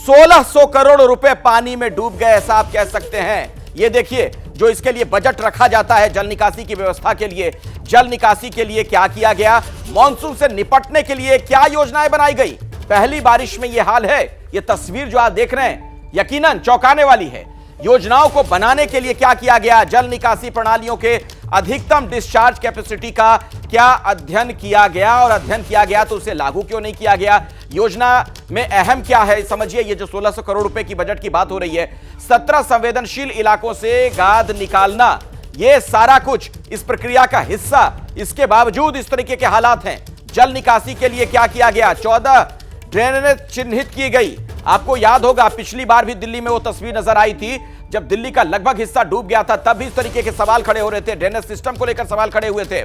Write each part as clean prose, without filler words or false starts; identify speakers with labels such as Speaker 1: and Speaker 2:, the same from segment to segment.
Speaker 1: 1600 करोड़ रुपए पानी में डूब गए, ऐसा आप कह सकते हैं। ये देखिए, जो इसके लिए बजट रखा जाता है जल निकासी की व्यवस्था के लिए, जल निकासी के लिए क्या किया गया, मॉनसून से निपटने के लिए क्या योजनाएं बनाई गई। पहली बारिश में यह हाल है। यह तस्वीर जो आप देख रहे हैं यकीनन चौंकाने वाली है। योजनाओं को बनाने के लिए क्या किया गया, जल निकासी प्रणालियों के अधिकतम डिस्चार्ज कैपेसिटी का क्या अध्ययन किया गया, और अध्ययन किया गया तो उसे लागू क्यों नहीं किया गया। योजना में अहम क्या है समझिए। ये जो 1600 करोड़ रुपए की बजट की बात हो रही है, 17 संवेदनशील इलाकों से गाद निकालना, ये सारा कुछ इस प्रक्रिया का हिस्सा। इसके बावजूद इस तरीके के हालात हैं। जल निकासी के लिए क्या किया गया, 14 ड्रेनेज चिन्हित की गई। आपको याद होगा पिछली बार भी दिल्ली में वो तस्वीर नजर आई थी जब दिल्ली का लगभग हिस्सा डूब गया था, तब भी इस तरीके के सवाल खड़े हो रहे थे, ड्रेनेज सिस्टम को लेकर सवाल खड़े हुए थे।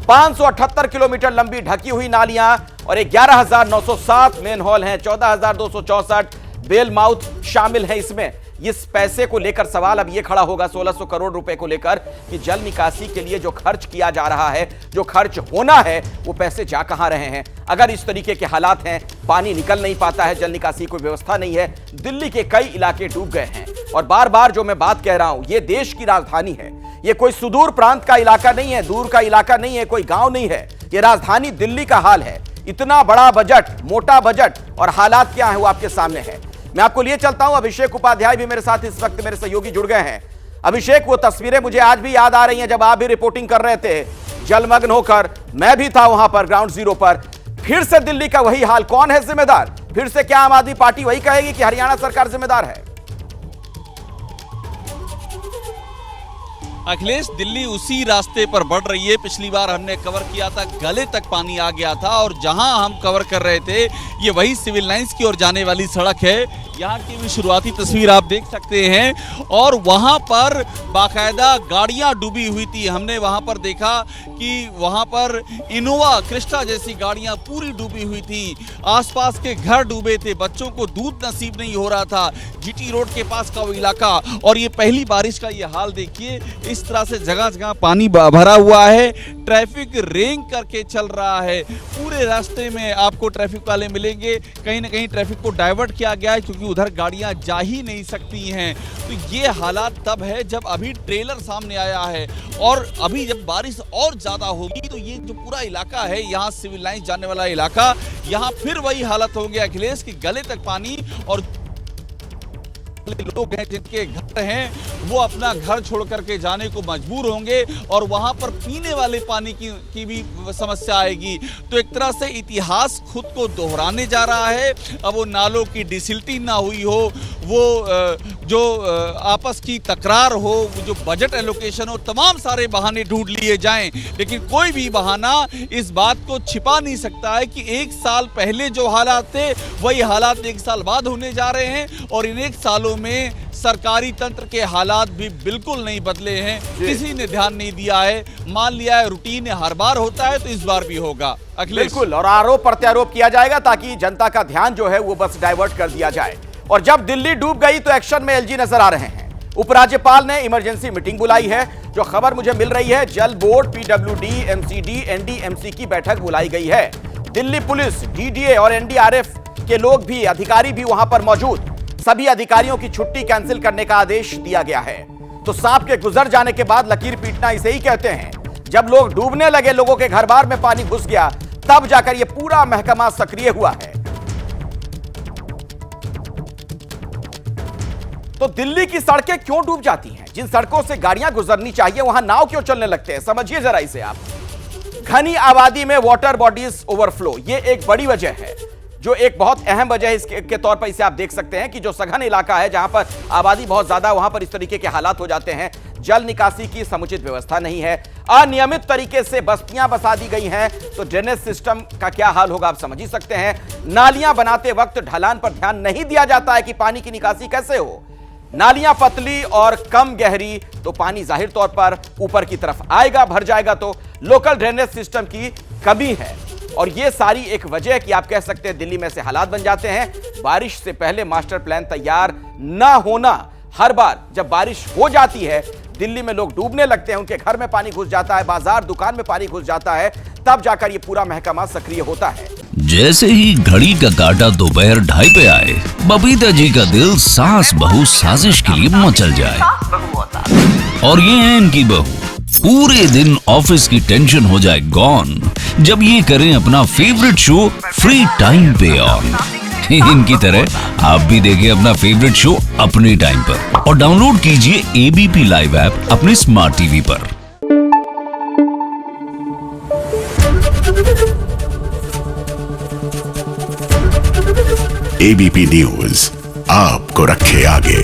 Speaker 1: 578 किलोमीटर लंबी ढकी हुई नालियां और 11,907 मेन होल हैं, 14,264 बेल माउथ शामिल हैं इसमें। इस पैसे को लेकर सवाल अब यह खड़ा होगा 1600 करोड़ रुपए को लेकर कि जल निकासी के लिए जो खर्च किया जा रहा है, जो खर्च होना है, वो पैसे जा कहां रहे हैं। अगर इस तरीके के हालात हैं, पानी निकल नहीं पाता है, जल निकासी कोई व्यवस्था नहीं है, दिल्ली के कई इलाके डूब गए हैं। और बार बार जो मैं बात कह रहा हूं, यह देश की राजधानी है, यह कोई सुदूर प्रांत का इलाका नहीं है, दूर का इलाका नहीं है, कोई गांव नहीं है, यह राजधानी दिल्ली का हाल है। इतना बड़ा बजट, मोटा बजट, और हालात क्या है वो आपके सामने है। मैं आपको लिए चलता हूं, अभिषेक उपाध्याय भी मेरे साथ इस वक्त मेरे सहयोगी जुड़ गए हैं। अभिषेक, वो तस्वीरें मुझे आज भी याद आ रही हैं जब आप भी रिपोर्टिंग कर रहे थे जलमग्न होकर। मैं भी था वहां पर ग्राउंड जीरो पर। फिर से दिल्ली का वही हाल, कौन है जिम्मेदार? फिर से क्या आम आदमी पार्टी वही कहेगी कि हरियाणा सरकार जिम्मेदार है?
Speaker 2: अखिलेश, दिल्ली उसी रास्ते पर बढ़ रही है। पिछली बार हमने कवर किया था, गले तक पानी आ गया था, और जहां हम कवर कर रहे थे ये वही सिविल लाइंस की ओर जाने वाली सड़क है। यहाँ की भी शुरुआती तस्वीर आप देख सकते हैं, और वहां पर बाकायदा गाड़ियां डूबी हुई थी। हमने वहां पर देखा कि वहां पर इनोवा क्रिस्टा जैसी गाड़ियां पूरी डूबी हुई थी। आसपास के घर डूबे थे, बच्चों को दूध नसीब नहीं हो रहा था। जीटी रोड के पास का वो इलाका, और ये पहली बारिश का ये हाल देखिए, इस तरह से जगह जगह पानी भरा हुआ है। ट्रैफिक रेंग करके चल रहा है। पूरे रास्ते में आपको ट्रैफिक वाले मिलेंगे। कहीं ना कहीं ट्रैफिक को डाइवर्ट किया गया है क्योंकि उधर गाड़ियां जा ही नहीं सकती हैं। तो ये हालात तब है जब अभी ट्रेलर सामने आया है, और अभी जब बारिश और ज्यादा होगी तो ये जो पूरा इलाका है, यहाँ सिविल लाइंस जाने वाला इलाका, यहाँ फिर वही हालत होंगे अखिलेश कि गले तक पानी, और लोग हैं जिनके घर हैं वो अपना घर छोड़ करके जाने को मजबूर होंगे, और वहां पर पीने वाले पानी की भी समस्या आएगी। तो एक तरह से इतिहास खुद को दोहराने जा रहा है। अब वो नालों की डिसिल्टिंग ना हुई हो, वो जो आपस की तकरार हो, जो बजट एलोकेशन हो, तमाम सारे बहाने ढूंढ लिए जाएं, लेकिन कोई भी बहाना इस बात को छिपा नहीं सकता है कि एक साल पहले जो हालात थे वही हालात एक साल बाद होने जा रहे हैं, और इन एक सालों में सरकारी तंत्र के हालात भी बिल्कुल नहीं बदले हैं। किसी ने ध्यान नहीं दिया है, मान लिया है रूटीन हर बार होता है तो इस बार भी होगा।
Speaker 1: बिल्कुल, और आरोप प्रत्यारोप किया जाएगा ताकि जनता का ध्यान जो है वो बस डाइवर्ट कर दिया जाए। और जब दिल्ली डूब गई तो एक्शन में एलजी नजर आ रहे हैं। उपराज्यपाल ने इमरजेंसी मीटिंग बुलाई है। जो खबर मुझे मिल रही है, जल बोर्ड, पीडब्ल्यूडी, एमसीडी, एनडीएमसी की बैठक बुलाई गई है। दिल्ली पुलिस, डीडीए और एनडीआरएफ के लोग भी, अधिकारी भी वहां पर मौजूद। सभी अधिकारियों की छुट्टी कैंसिल करने का आदेश दिया गया है। तो सांप के गुजर जाने के बाद लकीर पीटना इसे ही कहते हैं। जब लोग डूबने लगे, लोगों के घर बार में पानी घुस गया, तब जाकर यह पूरा महकमा सक्रिय हुआ है। तो दिल्ली की सड़कें क्यों डूब जाती हैं? जिन सड़कों से गाड़ियां गुजरनी चाहिए वहां नाव क्यों चलने लगते हैं? समझिए जरा इसे आप। घनी आबादी में वाटर बॉडीज ओवरफ्लो, यह एक बड़ी वजह है, जो एक बहुत अहम वजह है। इसके तौर पर इसे आप देख सकते हैं कि जो सघन इलाका है, जहां पर आबादी बहुत ज्यादा, वहां पर इस तरीके के हालात हो जाते हैं। जल निकासी की समुचित व्यवस्था नहीं है, अनियमित तरीके से बस्तियां बसा दी गई हैं, तो ड्रेनेज सिस्टम का क्या हाल होगा आप समझ ही सकते हैं। नालियां बनाते वक्त ढलान पर ध्यान नहीं दिया जाता है कि पानी की निकासी कैसे हो। नालियां पतली और कम गहरी तो पानी जाहिर तौर पर ऊपर की तरफ आएगा, भर जाएगा। तो लोकल ड्रेनेज सिस्टम की कमी है, और यह सारी एक वजह है कि आप कह सकते हैं दिल्ली में से हालात बन जाते हैं। बारिश से पहले मास्टर प्लान तैयार ना होना, हर बार जब बारिश हो जाती है दिल्ली में लोग डूबने लगते हैं, उनके घर में पानी घुस जाता है, बाजार दुकान में पानी घुस जाता है, तब जाकर यह पूरा महकमा सक्रिय होता है।
Speaker 3: जैसे ही घड़ी का काटा दोपहर 2:30 पे आए, बबीता जी का दिल सास बहू साजिश के लिए मचल जाए। और ये है इनकी बहू, पूरे दिन ऑफिस की टेंशन हो जाए गॉन जब ये करें अपना फेवरेट शो फ्री टाइम पे ऑन। इनकी तरह आप भी देखें अपना फेवरेट शो अपने टाइम पर और डाउनलोड कीजिए एबीपी लाइव ऐप अपने स्मार्ट टीवी पर।
Speaker 4: एबीपी न्यूज आपको रखे आगे।